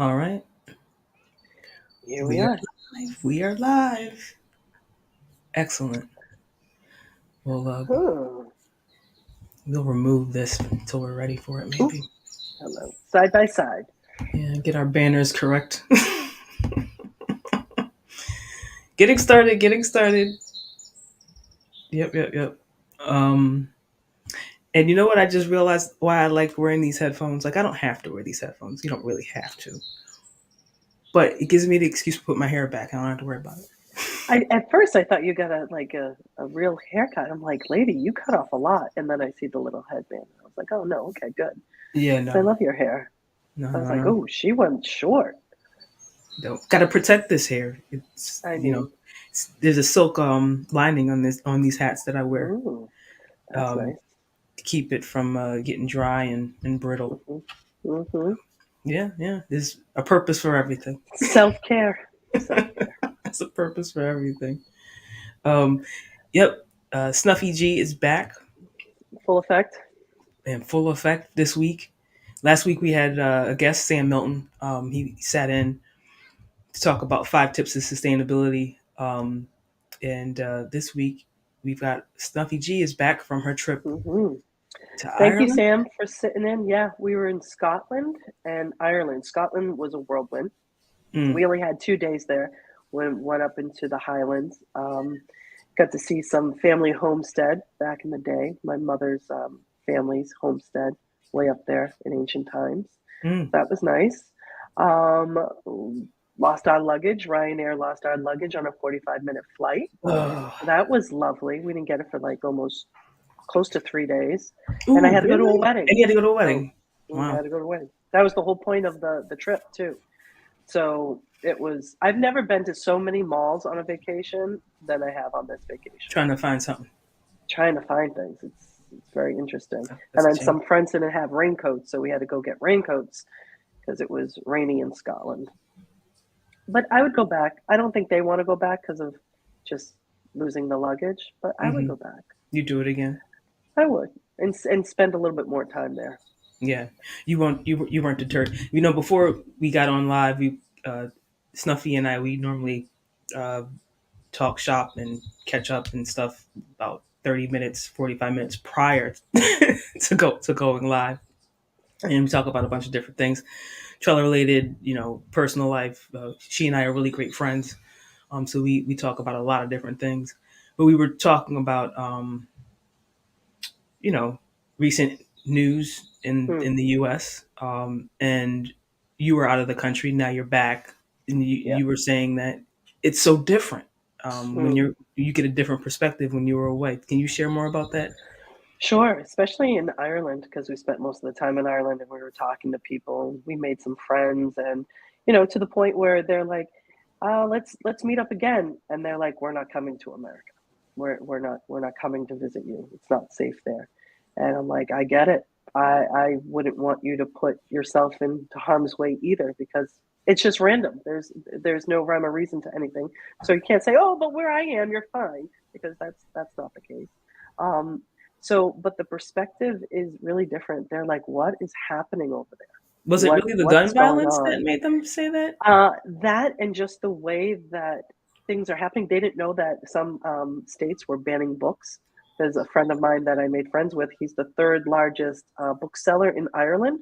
All right. Here we We are are. live. We are live. Excellent. We'll Oh, we'll remove this until we're ready for it. ooh, Maybe. hello. Side by side. Yeah. Get our banners correct. Getting started. Getting started. Yep. Yep. Yep. Um. And you know what? I just realized why I like wearing these headphones. Like I don't have to wear these headphones. You don't really have to. But it gives me the excuse to put my hair back. I don't have to worry about it. At first I thought you got a real haircut. I'm like, lady, you cut off a lot. And then I see the little headband. I was like, oh no, okay, good. Yeah. 'Cause I No. love your hair. No. I was No. like, No. oh, she went short. Don't gotta protect this hair. It's I mean, there's a silk lining on this on these hats that I wear. ooh, that's Um, nice. to keep it from getting dry and brittle. Mm-hmm. Yeah, yeah. There's a purpose for everything. Self-care. Self-care. There's a purpose for everything. Um, yep. Snuffy G is back Full effect. in full effect this week. Last week we had a guest, Sam Milton. He sat in to talk about 5 tips of sustainability. And this week we've got Snuffy G is back from her trip Mm-hmm. to Thank you, Ireland. Sam, for sitting in. Yeah, we were in Scotland and Ireland. Scotland was a whirlwind. Mm, We only had 2 days there. Went up into the Highlands. Got to see some family homestead back in the day. My mother's family's homestead, way up there in ancient times. mm. That was nice. Lost our luggage. Ryanair lost our luggage on a 45-minute flight. Oh. That was lovely. We didn't get it for like almost close to 3 days, and I Ooh, had to go to a really? wedding. And you had to go to a So wedding. I Wow. had to go to a wedding. That was the whole point of the trip too. So it was. I've never been to so many malls on a vacation than I have on this vacation. Trying to find something. Trying to find things. It's very interesting. And That's a then change. some friends didn't have raincoats, so we had to go get raincoats because it was rainy in Scotland. But I would go back. I don't think they want to go back because of just losing the luggage. But I would Hmm. go back. You do it again. I would and spend a little bit more time there. Yeah. You weren't deterred. You know, before we got on live, we Snuffy and I we normally uh, talk shop and catch up and stuff about 30 minutes, 45 minutes prior to going live, and we talk about a bunch of different things, Trella related, personal life. She and I are really great friends, so we talk about a lot of different things. But we were talking about you know, recent news Hmm. in the U.S. And you were out of the country. Now you're back, and Yeah. you were saying that it's so different when Hmm. you get a different perspective when you were away. Can you share more about that? Sure, especially in Ireland because we spent most of the time in Ireland and we were talking to people. We made some friends, and to the point where they're like, let's meet up again," and they're like, "We're not coming to America. We're not coming to visit you. It's not safe there." And I'm like, "I get it. I wouldn't want you to put yourself into harm's way either because it's just random. There's no rhyme or reason to anything. So you can't say, "Oh, but where I am, you're fine," because that's not the case. Um, but the perspective is really different. They're like, "What is happening over there? Was it really the What's gun going violence that on?" made them say that? That and just the way that things are happening. They didn't know that some states were banning books. There's a friend of mine that I made friends with. He's the third largest bookseller in Ireland,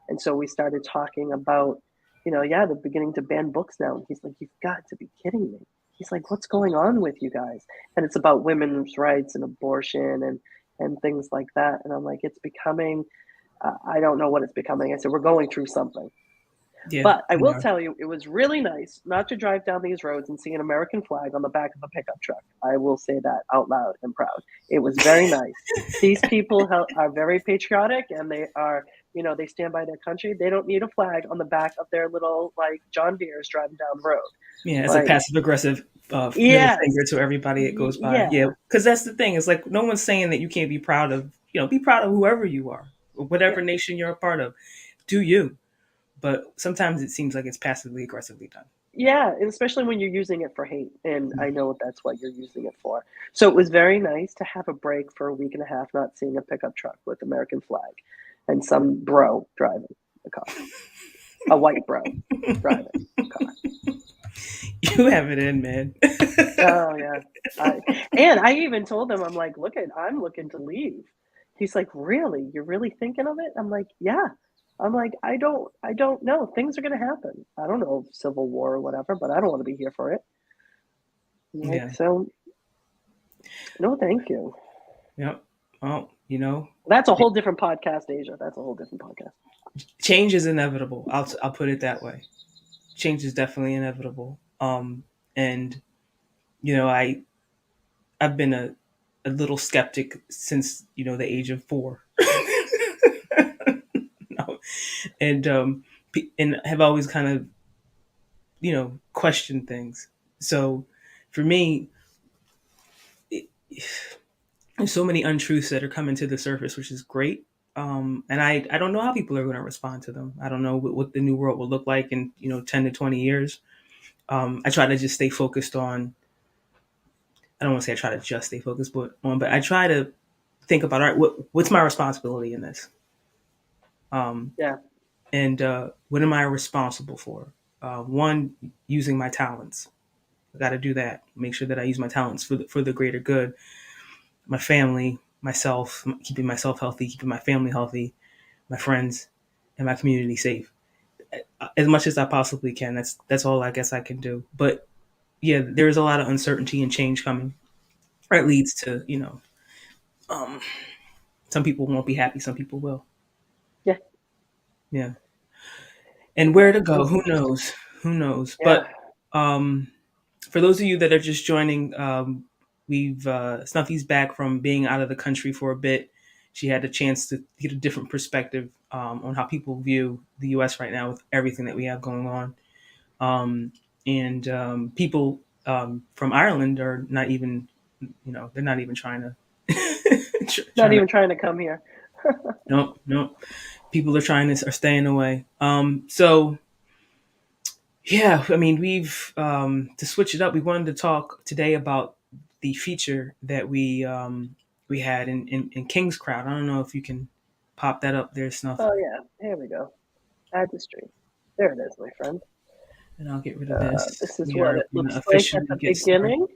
and so we started talking about, yeah, they're beginning to ban books now. And he's like, "You've got to be kidding me." He's like, "What's going on with you guys?" And it's about women's rights and abortion and things like that. And I'm like, it's becoming. I don't know what it's becoming. I said, we're going through something. Yeah, But I we will are. tell you, it was really nice not to drive down these roads and see an American flag on the back of a pickup truck. I will say that out loud and proud. It was very nice. These people are very patriotic and they are, they stand by their country. They don't need a flag on the back of their little, like, John Deere's driving down the road. Yeah, it's a Like, passive aggressive middle yes. finger to everybody that goes by. Yeah, Yeah. because that's the thing. It's like no one's saying that you can't be proud of. Be proud of whoever you are, or Yeah. whatever nation you're a part of. Do you? But sometimes it seems like it's passively aggressively done. Yeah, and especially when you're using it for hate, and I know that's what you're using it for. So it was very nice to have a break for a week and a half, not seeing a pickup truck with American flag and some bro driving the car. A white bro driving a car. You have it in, man. Oh, yeah. I and I even told him, I'm like, "Look at I'm looking to leave." He's like, "Really? You're really thinking of it?" I'm like, "Yeah." I'm like, I don't know. Things are gonna happen. I don't know, civil war or whatever, but I don't wanna be here for it." I'm like, Yeah. "So, no, thank you." Yep. Well, you know, That's a whole different podcast, Asia. That's a whole different podcast. change is inevitable. I'll put it that way. Change is definitely inevitable. And you know, I've been a little skeptic since the age of 4. No. And and have always kind of questioned things. So for me, it, there's so many untruths that are coming to the surface, which is great. And I don't know how people are going to respond to them. I don't know what the new world will look like in 10 to 20 years. I try to just stay focused on. I don't want to say I try to just stay focused, but I try to think about, all right, what's my responsibility in this, um, Yeah. and what am I responsible for? One, using my talents. I got to do that. Make sure that I use my talents for the greater good. My family, myself, keeping myself healthy, keeping my family healthy, my friends, and my community safe as much as I possibly can. That's all I guess I can do. But yeah, there's a lot of uncertainty and change coming. That leads to um, some people won't be happy, some people will. Yeah. Yeah, and where Yeah. to go? Those Who interesting. knows? Who knows? Yeah. But for those of you that are just joining, we've Snuffy's back from being out of the country for a bit. She had a chance to get a different perspective on how people view the U.S. right now with everything that we have going on. And people from Ireland are not even, they're not even trying to, Not trying to, even trying to come here. no, no. People are staying away. So yeah, I mean, we've to switch it up. We wanted to talk today about the feature that we had in KingsCrowd. I don't know if you can pop that up there, Snuff, Oh, yeah. Here we go. Add to stream. There it is, my friend. and I'll get rid of this. This is We what are it going to looks like at officially the get started. beginning.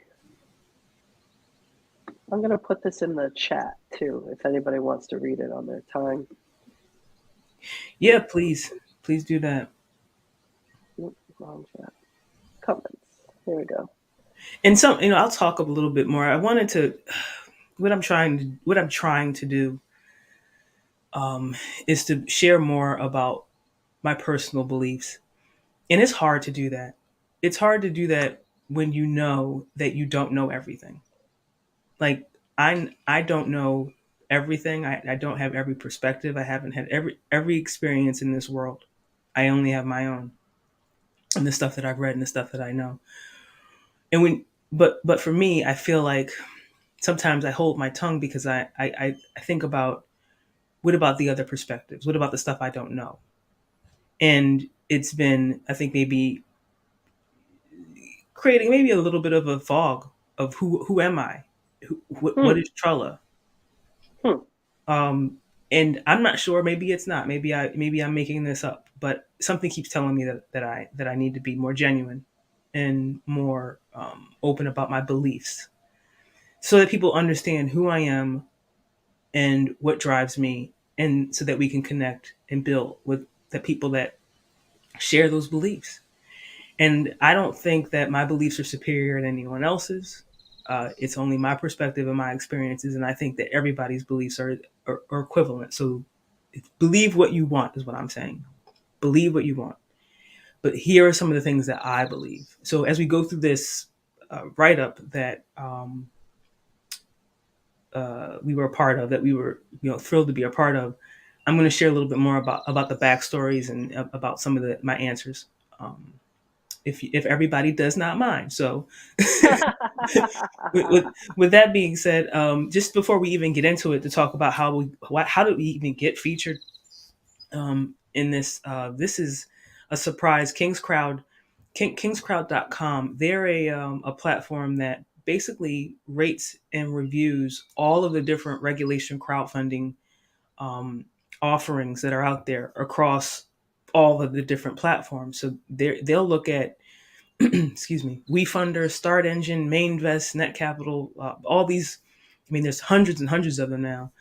I'm going to put this in the chat too, if anybody wants to read it on their time. Yeah, please do that. Oop, wrong chat. Comments. Here we go. And some, I'll talk a little bit more. I wanted to what I'm trying to do is to share more about my personal beliefs, and it's hard to do that. It's hard to do that when you know that you don't know everything. Like I don't know everything. I don't have every perspective. I haven't had every experience in this world. I only have my own, and the stuff that I've read and the stuff that I know. And when but for me, I feel like sometimes I hold my tongue because I think about, what about the other perspectives? What about the stuff I don't know? And it's been, I think, maybe creating maybe a little bit of a fog of who am I? What Hmm. is Trella? Hmm. Um, and I'm not sure. Maybe it's not. Maybe I'm making this up. But something keeps telling me that I need to be more genuine and more open about my beliefs, so that people understand who I am and what drives me, and so that we can connect and build with the people that share those beliefs. And I don't think that my beliefs are superior to anyone else's. It's only my perspective and my experiences, and I think that everybody's beliefs are equivalent. So believe what you want is what I'm saying. Believe what you want. But here are some of the things that I believe. So as we go through this write up that we were a part of, that we were thrilled to be a part of, I'm going to share a little bit more about the backstories and about some of my answers. Um, if everybody does not mind. So, with that being said, just before we even get into it, to talk about how did we even get featured in this. This is a surprise. KingsCrowd.com. They're a platform that basically rates and reviews all of the different regulation crowdfunding um, offerings that are out there across all of the different platforms. So they'll look at excuse me, WeFunder, Start Engine, Mainvest, Net Capital, all these. I mean, there's hundreds and hundreds of them now.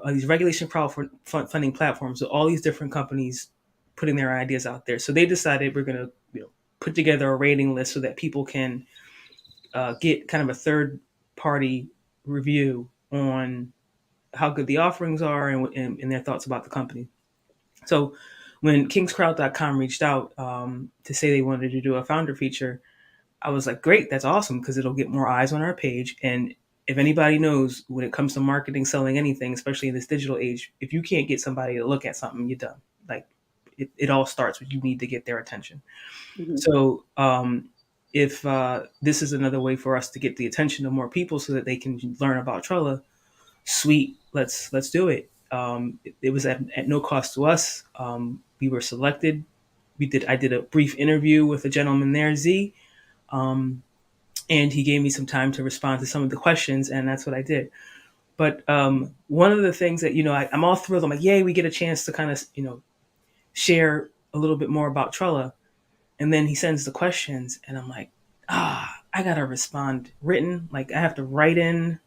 These regulation crowdfunding platforms. So all these different companies putting their ideas out there. So they decided we're going to put together a rating list so that people can get kind of a third party review on how good the offerings are and their thoughts about the company. So when KingsCrowd.com reached out to say they wanted to do a founder feature, I was like, great, that's awesome because it'll get more eyes on our page. And if anybody knows when it comes to marketing, selling anything, especially in this digital age, if you can't get somebody to look at something, you're done. Like it all starts with you need to get their attention. Mhm. So if this is another way for us to get the attention of more people so that they can learn about Trella, sweet, let's do it. It was at no cost to us. We were selected. I did a brief interview with a gentleman there, Z, and he gave me some time to respond to some of the questions, and that's what I did. But one of the things that I'm all thrilled. I'm like, yay, we get a chance to kind of share a little bit more about Trella. And then he sends the questions, and I'm like, I gotta respond written. Like I have to write in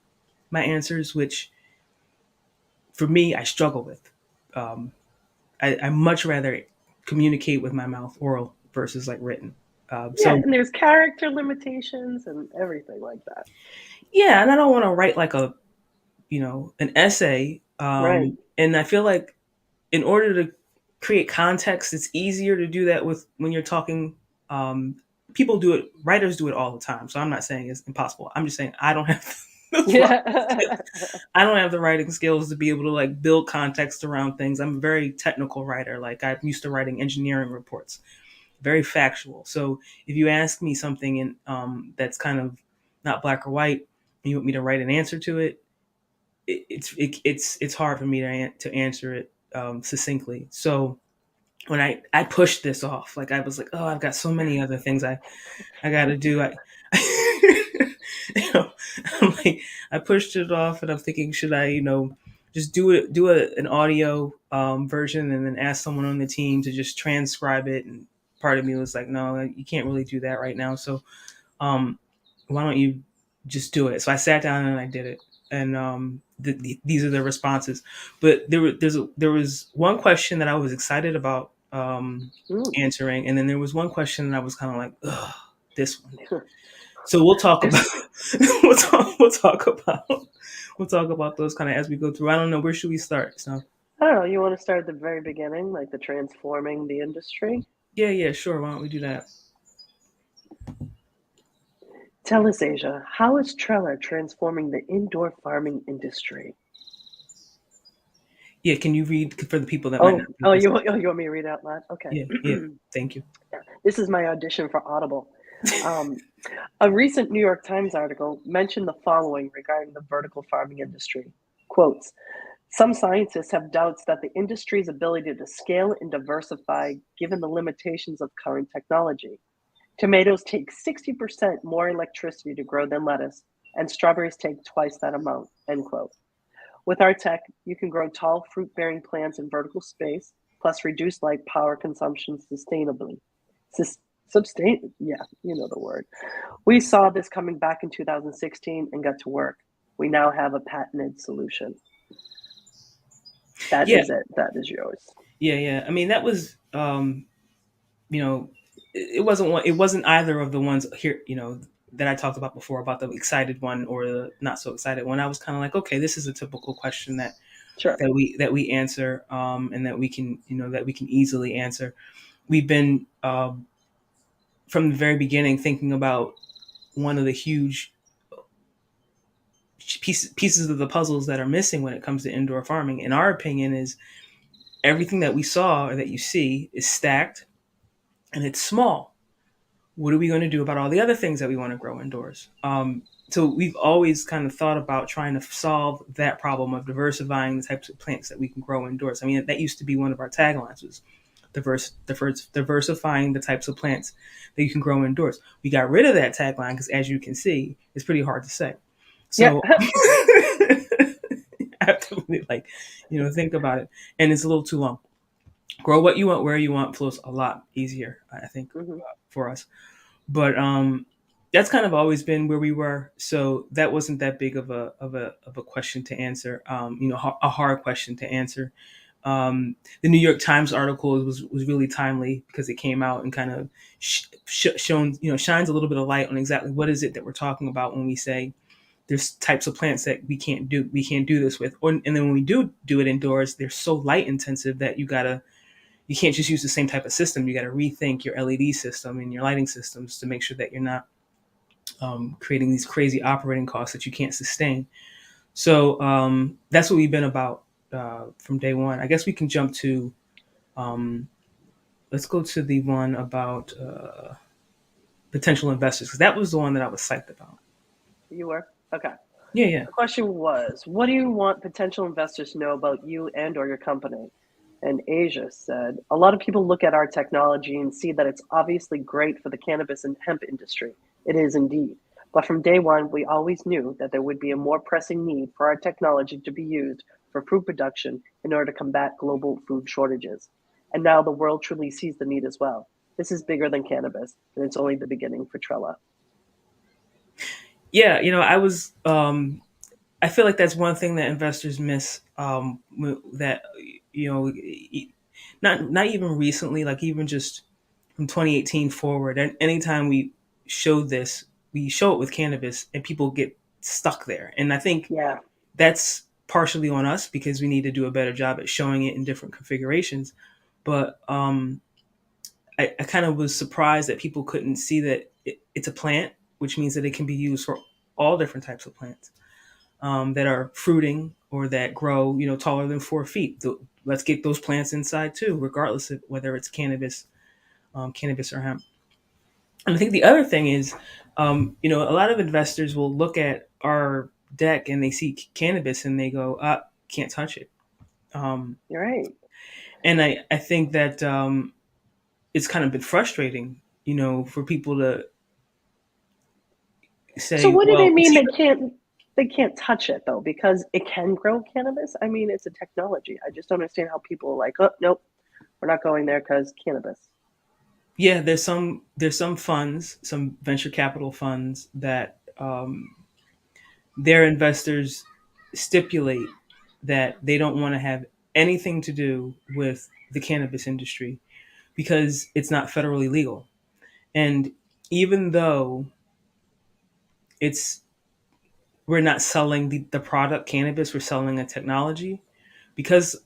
my answers, which for me I struggle with. Um, I much rather communicate with my mouth, oral versus like written. Yeah, So and there's character limitations and everything like that. yeah, and I don't want to write like an essay. Right. And I feel like in order to create context, it's easier to do that with when you're talking. People do it, writers do it all the time. So I'm not saying it's impossible. I'm just saying I don't have the writing skills. Yeah. I don't have the writing skills to be able to like build context around things. I'm a very technical writer. Like I'm used to writing engineering reports, very factual. So if you ask me something in that's kind of not black or white, and you want me to write an answer to it, it's hard for me to answer it succinctly. So when I pushed this off, like I was like, oh, I've got so many other things I got to do. You know, I'm like, I pushed it off, and I'm thinking, should I, just an audio version, and then ask someone on the team to just transcribe it? And part of me was like, no, you can't really do that right now. So, um, why don't you just do it? So I sat down and I did it, and these are the responses. But there was one question that I was excited about Mm. answering, and then there was one question that I was kind of like, ugh, this one. So we'll talk about There's, we'll talk about those kind of as we go through. I don't know, where should we start? So I don't know, you want to start at the very beginning, like the transforming the industry? yeah, sure. Why don't we do that? Tell us, Asia, how is Trella transforming the indoor farming industry? Yeah, can you read for the people that might Oh, not be oh, listening? you want me to read out loud? Okay. Yeah, thank you. This is my audition for Audible. Um, a recent New York Times article mentioned the following regarding the vertical farming industry. Quotes, some scientists have doubts that the industry's ability to scale and diversify given the limitations of current technology. Tomatoes take 60% more electricity to grow than lettuce, and strawberries take twice that amount, end quote. With our tech, you can grow tall fruit-bearing plants in vertical space, plus reduce light power consumption sustainably. Yeah, you know the word. We saw this coming back in 2016 and got to work. We now have a patented solution. That Yeah, is it. That is yours. yeah. I mean, that was you know, it wasn't one. It wasn't either of the ones here. That I talked about before about the excited one or the not so excited one. I was kind of like, okay, this is a typical question that Sure. we answer, and that we can easily answer. We've been from the very beginning thinking about one of the huge pieces of the puzzles that are missing when it comes to indoor farming. In our opinion, is everything that we saw or that you see is stacked and it's small. What are we going to do about all the other things that we want to grow indoors? So we've always kind of thought about trying to solve that problem of diversifying the types of plants that we can grow indoors. I mean, that used to be one of our taglines was diversifying the types of plants that you can grow indoors. We got rid of that tagline because, as you can see, it's pretty hard to say. Yeah. So I have to really think about it, and it's a little too long. grow what you want where you want flows a lot easier, I think, Hmm. for us. But that's kind of always been where we were. So that wasn't that big of a question to answer. A hard question to answer. The New York Times article was really timely because it came out and kind of shown, shines a little bit of light on exactly what is it that we're talking about when we say there's types of plants that we can't do this with. And then when we do it indoors, they're so light intensive that you can't just use the same type of system. You got to rethink your LED system and your lighting systems to make sure that you're not creating these crazy operating costs that you can't sustain. So that's what we've been about from day one. I guess we can jump to um, let's go to the one about potential investors, because that was the one that I was psyched about. You were? Okay. Yeah, yeah. The question was, what do you want potential investors to know about you and or your company? And Asia said, a lot of people look at our technology and see that it's obviously great for the cannabis and hemp industry. It is indeed. But from day one, we always knew that there would be a more pressing need for our technology to be used for food production in order to combat global food shortages. And now the world truly sees the need as well. This is bigger than cannabis, and it's only the beginning for Trella. Yeah, I feel like that's one thing that investors miss. That you know, not even recently, like even just from 2018 forward. And anytime we show this, we show it with cannabis, and people get stuck there. And I think Yeah, that's partially on us because we need to do a better job at showing it in different configurations. But I kind of was surprised that people couldn't see that it's a plant, which means that it can be used for all different types of plants that are fruiting or that grow, taller than 4 feet. Let's get those plants inside too, regardless of whether it's cannabis or hemp. And I think the other thing is, a lot of investors will look at our deck and they see cannabis and they go, can't touch it. Um, you're right. and I think that it's kind of been frustrating, for people to So say, what do they well, it's mean either. they can't touch it though because it can grow cannabis? I mean, it's a technology. I just don't understand how people are like, "Oh, nope, we're not going there cuz cannabis." Yeah, there's some funds, some venture capital funds that their investors stipulate that they don't want to have anything to do with the cannabis industry because it's not federally legal. And even though it's we're not selling the product cannabis, we're selling a technology, because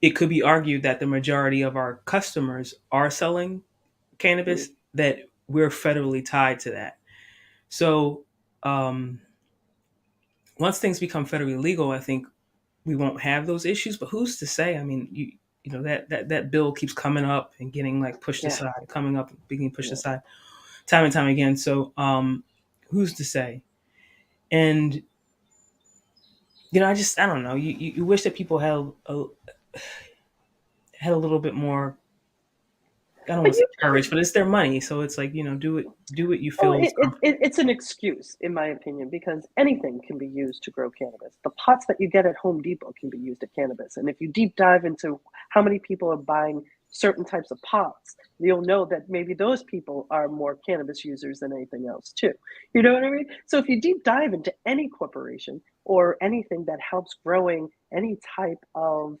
it could be argued that the majority of our customers are selling Mm, cannabis, that we're federally tied to that. So um, once things become federally legal, I think we won't have those issues. But who's to say? I mean, that bill keeps coming up and getting like pushed yeah, aside, coming up and being pushed yeah. aside time and time again. So who's to say? And I don't know. You wish that people had a little bit more. I don't But want to say you courage, but it's their money, so it's like, do what you well, feel is comfortable. it's an excuse, in my opinion, because anything can be used to grow cannabis. The pots that you get at Home Depot can be used at cannabis. And if you deep dive into how many people are buying certain types of pots, you'll know that maybe those people are more cannabis users than anything else, too. You know what I mean? So if you deep dive into any corporation or anything that helps growing any type of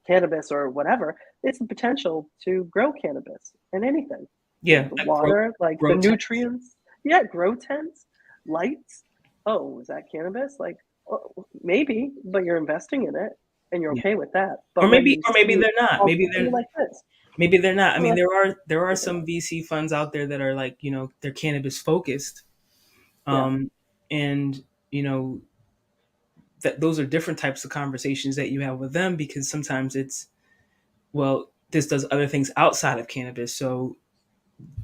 cannabis or whatever, it's the potential to grow cannabis and anything. Yeah, The like grow water, like the grow tents. nutrients. Yeah, grow tents, lights. Oh, is that cannabis? Like, oh, maybe, but you're investing in it and you're Yeah. okay with that. Or But when maybe you or maybe see they're not. Maybe ultimately they're like this, maybe they're not. I well, mean, that's there are different. some VC funds out there that are like, they're cannabis focused. Yeah, And that those are different types of conversations that you have with them, because sometimes it's, well, this does other things outside of cannabis. So,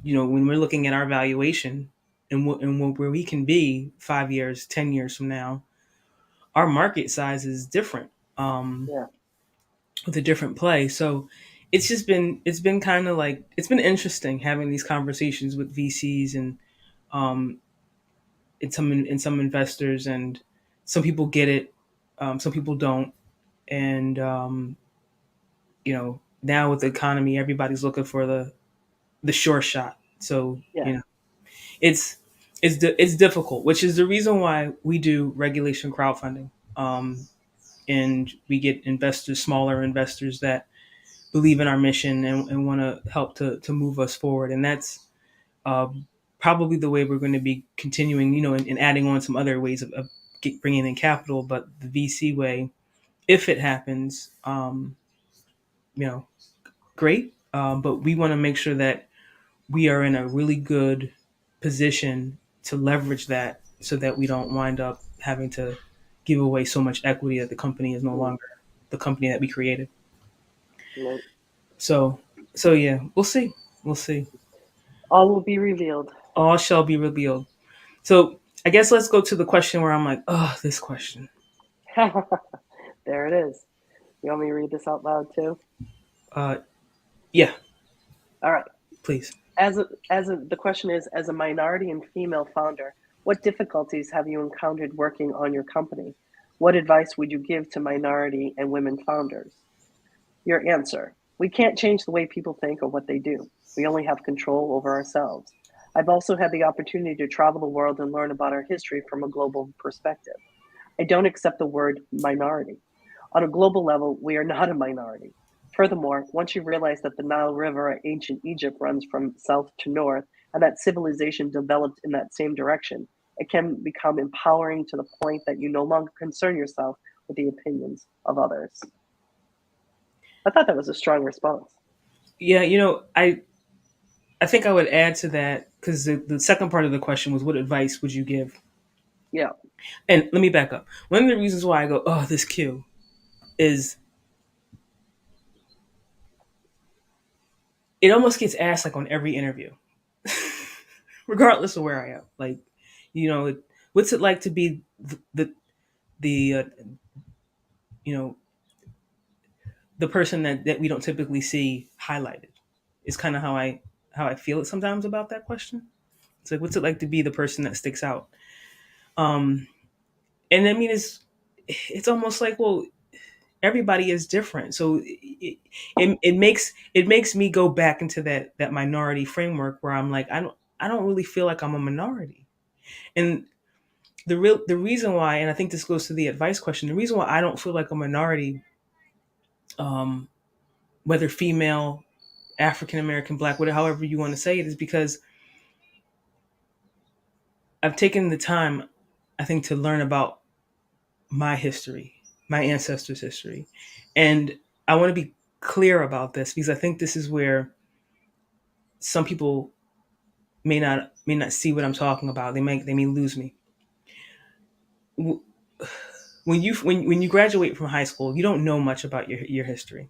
when we're looking at our valuation and where we can be 5 years, 10 years from now, our market size is different, yeah. with a different play. So it's been kind of like, it's been interesting having these conversations with VCs um, and some investors, and some people get it, some people don't, and Now with the economy, everybody's looking for the sure shot. So Yeah. it's it's difficult, which is the reason why we do regulation crowdfunding, and we get investors, smaller investors that believe in our mission and want to help to move us forward, and that's probably the way we're going to be continuing, and adding on some other ways of bringing in capital. But the VC way, if it happens, you know, great. But we want to make sure that we are in a really good position to leverage that so that we don't wind up having to give away so much equity that the company is no Mm. longer the company that we created. No. So, so yeah, we'll see. We'll see. All will be revealed. All shall be revealed. So, I guess let's go to the question where I'm like, oh, this question. There it is. You want me to read this out loud too? Uh, yeah, All right. please. The question is, as a minority and female founder, what difficulties have you encountered working on your company? What advice would you give to minority and women founders? Your answer: we can't change the way people think or what they do. We only have control over ourselves. I've also had the opportunity to travel the world and learn about our history from a global perspective. I don't accept the word minority. On a global level, we are not a minority. Furthermore, once you realize that the Nile River at ancient Egypt runs from south to north and that civilization developed in that same direction, it can become empowering to the point that you no longer concern yourself with the opinions of others. I thought that was a strong response. Yeah, I think I would add to that because the second part of the question was, what advice would you give? Yeah. And let me back up. One of the reasons why I go, oh, this Q is it almost gets asked like on every interview, regardless of where I am. Like, what's it like to be the you know the person that we don't typically see highlighted? Is kind of how I feel it sometimes about that question. It's like, what's it like to be the person that sticks out? Um, and I mean, it's almost like, well, everybody is different, so it makes me go back into that minority framework where I'm like, I don't really feel like I'm a minority. And the reason why, and I think this goes to the advice question, the reason why I don't feel like a minority, um, whether female, African American, black, whatever, however you want to say it, is because I've taken the time, I think, to learn about my history, my ancestors' history. And I want to be clear about this because I think this is where some people may not see what I'm talking about. They may lose me. When you graduate from high school, you don't know much about your history.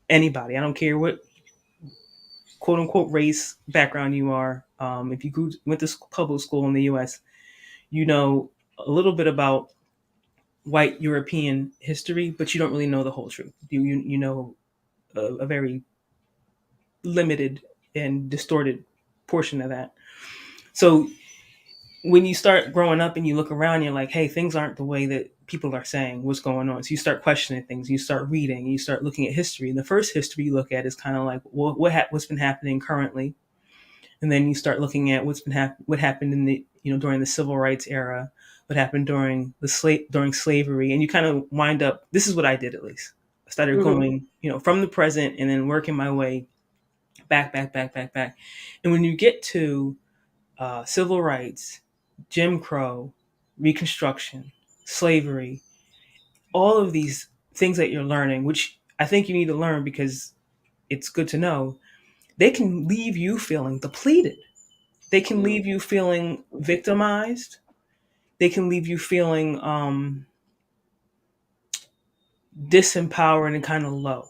Anybody, I don't care what quote unquote race background you are. If you went to public school in the U.S., you know a little bit about white European history, but you don't really know the whole truth. You know a very limited and distorted portion of that. So when you start growing up and you look around, you're like, hey, things aren't the way that people are saying. What's going on? So you start questioning things. You start reading. You start looking at history. And the first history you look at is kind of like, well, what's been happening currently, and then you start looking at what happened in the during the civil rights era, what happened during slavery, and you kind of wind up. This is what I did, at least. I started Hmm. going from the present and then working my way back, back, back, back, back. And when you get to civil rights, Jim Crow, Reconstruction, slavery, all of these things that you're learning, which I think you need to learn because it's good to know, they can leave you feeling depleted. They can leave you feeling victimized. They can leave you feeling disempowered and kind of low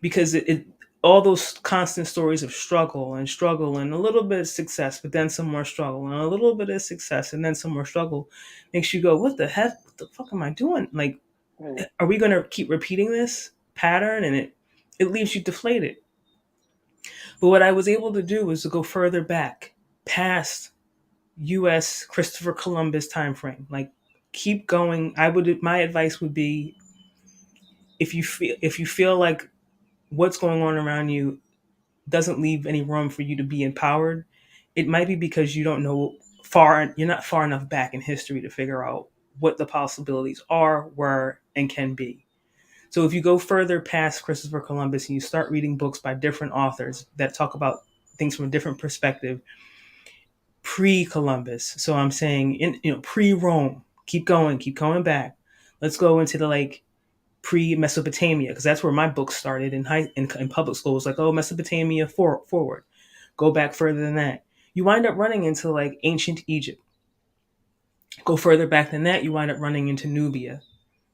because all those constant stories of struggle and a little bit of success, but then some more struggle and a little bit of success and then some more struggle makes you go, what the heck? What the fuck am I doing? Like, Right. are we going to keep repeating this pattern? And it leaves you deflated. But what I was able to do was to go further back past U.S. Christopher Columbus time frame. Like, keep going. My advice would be if you feel like what's going on around you doesn't leave any room for you to be empowered, it might be because you don't know you're not far enough back in history to figure out what the possibilities are, were, and can be. So if you go further past Christopher Columbus and you start reading books by different authors that talk about things from a different perspective, pre-Columbus. So I'm saying pre-Rome. Keep going back. Let's go into the pre-Mesopotamia because that's where my book started in public school. It was like, oh, Mesopotamia forward. Go back further than that. You wind up running into like ancient Egypt. Go further back than that, you wind up running into Nubia,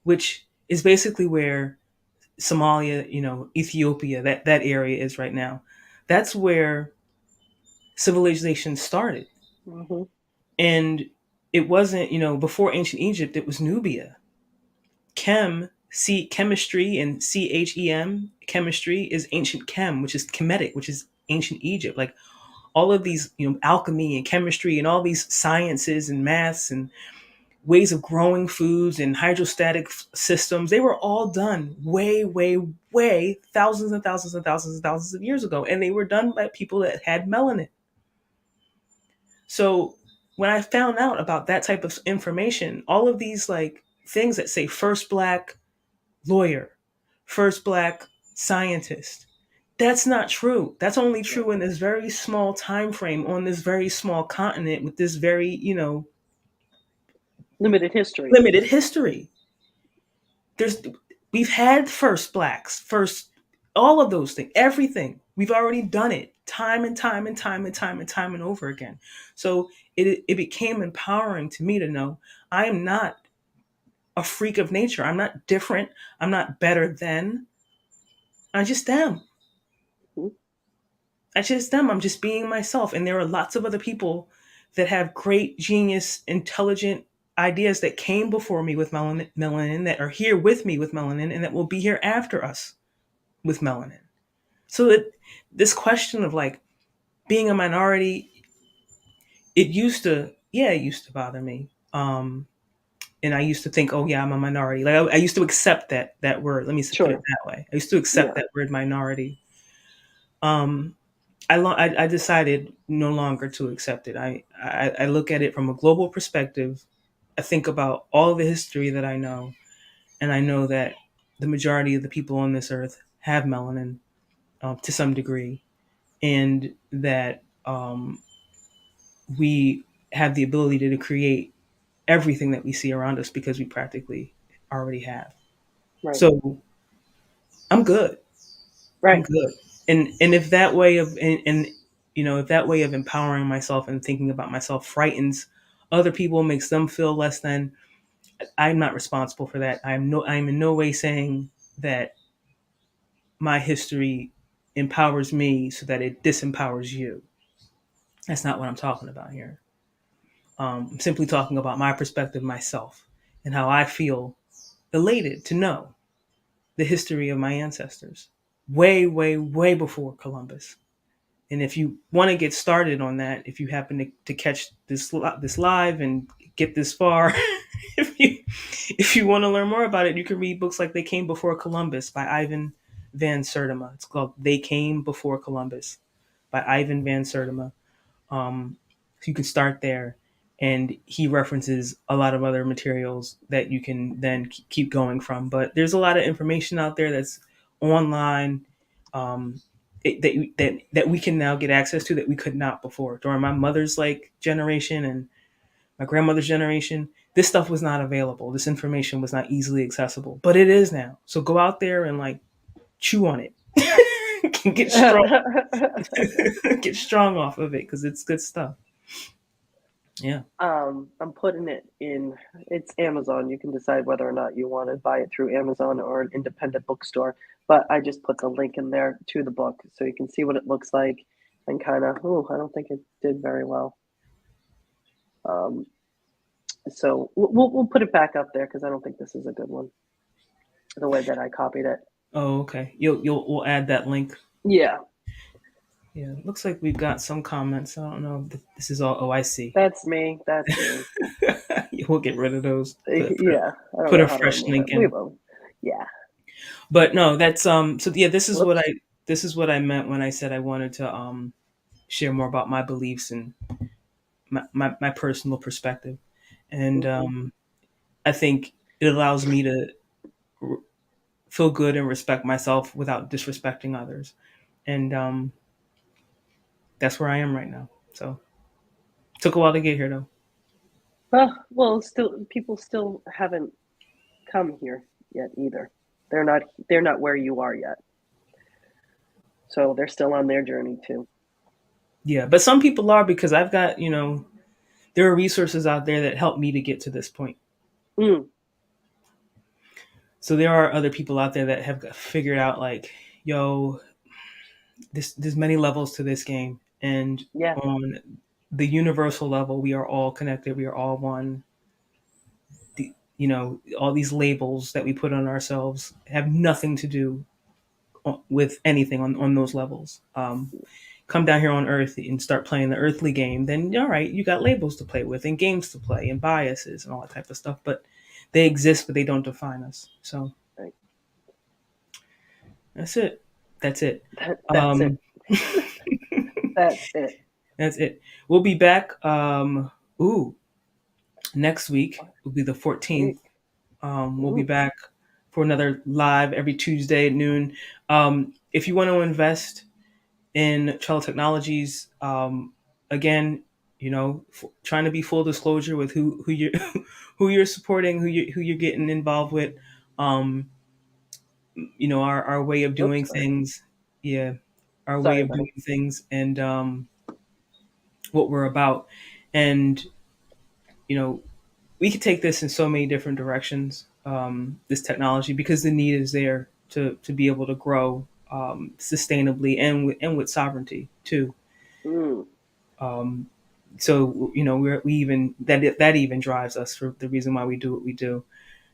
which is basically where Somalia, Ethiopia, that area is right now. That's where civilization started. Hmm. And it wasn't, before ancient Egypt, it was Nubia. Chemistry and chemistry is ancient chem, which is Kemetic, which is ancient Egypt. Like all of these, alchemy and chemistry and all these sciences and maths and ways of growing foods and hydrostatic systems, they were all done way, way, way thousands and thousands and thousands and thousands of years ago. And they were done by people that had melanin. So when I found out about that type of information, all of these like things that say first black lawyer, first black scientist, that's not true. That's only Yeah. true in this very small time frame on this very small continent with this very, Limited history. limited history. There's we've had first blacks, first all of those things, everything. We've already done it time and time and time and time and time and over again. So it became empowering to me to know I am not a freak of nature. I'm not different. I'm not better than. I just am. Mhm. I just am. I'm just being myself. And there are lots of other people that have great, genius, intelligent ideas that came before me with melanin, that are here with me with melanin, and that will be here after us with melanin. So that this question of like being a minority, it used to bother me. And I used to think, oh yeah, I'm a minority. Like I used to accept that word. Let me put it Sure. that way. I used to accept Yeah. that word minority. Um, I decided no longer to accept it. I look at it from a global perspective. I think about all the history that I know, and I know that the majority of the people on this earth have melanin to some degree, and that we have the ability to create everything that we see around us because we practically already have. Right. So I'm good. I'm Right. good. And if that way of and if that way of empowering myself and thinking about myself frightens other people, makes them feel less than, I'm not responsible for that. I'm in no way saying that my history empowers me so that it disempowers you. That's not what I'm talking about here. I'm simply talking about my perspective, myself, and how I feel elated to know the history of my ancestors, way, way, way before Columbus. And if you want to get started on that, if you happen to catch this live and get this far, if you if you want to learn more about it, you can read books like They Came Before Columbus by Ivan Van Sertima. It's called They Came Before Columbus by Ivan Van Sertima. So you can start there, and he references a lot of other materials that you can then keep going from. But there's a lot of information out there that's online, um, that we can now get access to that we could not before. During my mother's generation and my grandmother's generation, this stuff was not available. This information was not easily accessible, but it is now. So go out there and chew on it. Get strong, get strong off of it because it's good stuff. Yeah. I'm putting it in. It's Amazon. You can decide whether or not you want to buy it through Amazon or an independent bookstore. But I just put the link in there to the book so you can see what it looks like and kind of. Oh, I don't think it did very well. Um, so we'll put it back up there because I don't think this is a good one. The way that I copied it. Oh, okay. We'll add that link. Yeah, Yeah. Looks like we've got some comments. I don't know if this is all. Oh, I see. that's me. That's me. We'll get rid of those. Yeah, I don't Put know a how to fresh remove it. link We in. will. Yeah. But no, that's so yeah, Whoops. this is what I meant when I said I wanted to share more about my beliefs and my personal perspective. And Hmm. I think it allows me to r- feel good and respect myself without disrespecting others. And that's where I am right now. So took a while to get here though. Well, still, people still haven't come here yet either. They're not. They're not where you are yet. So they're still on their journey too. Yeah, but some people are because I've got, there are resources out there that help me to get to this point. Mm, So there are other people out there that have figured out like, yo, there's many levels to this game, and yeah. on the universal level, we are all connected. We are all one. All these labels that we put on ourselves have nothing to do with anything on those levels. Come down here on Earth and start playing the earthly game, then all right, you got labels to play with and games to play and biases and all that type of stuff. But they exist, but they don't define us. So Right. that's it. That's it. That's it. Um, That's it. that's it. We'll be back. Ooh, next week will be the Sweet. 14th. We'll be Ooh, back for another live every Tuesday at noon. If you want to invest in Trella Technologies, again, trying to be full disclosure with who you who you're supporting, who you're getting involved with. Um, our way of oops. doing Sorry. things. Yeah, our way Sorry, of buddy. doing things, and what we're about. And you know, we could take this in so many different directions. This technology, because the need is there to be able to grow sustainably and with sovereignty too. Mm, Um, so we even that even drives us for the reason why we do what we do.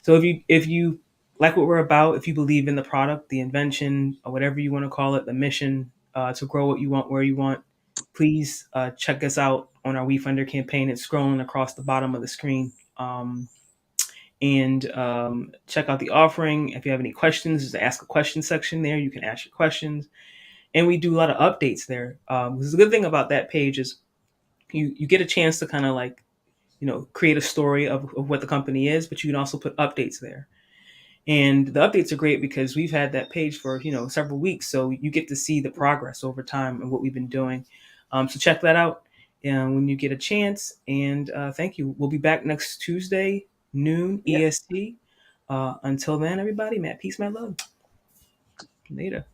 So if you like what we're about, if you believe in the product, the invention, or whatever you want to call it, the mission to grow what you want where you want, please check us out on our WeFunder campaign. It's scrolling across the bottom of the screen. And check out the offering. If you have any questions, there's the ask a question section there. You can ask your questions, and we do a lot of updates there. Because the good thing about that page is you get a chance to kind of like create a story of what the company is, but you can also put updates there. And the updates are great because we've had that page for several weeks, so you get to see the progress over time and what we've been doing. So check that out when you get a chance. And thank you. We'll be back next Tuesday noon yes. EST. Until then, everybody, Matt, peace, my love. Later.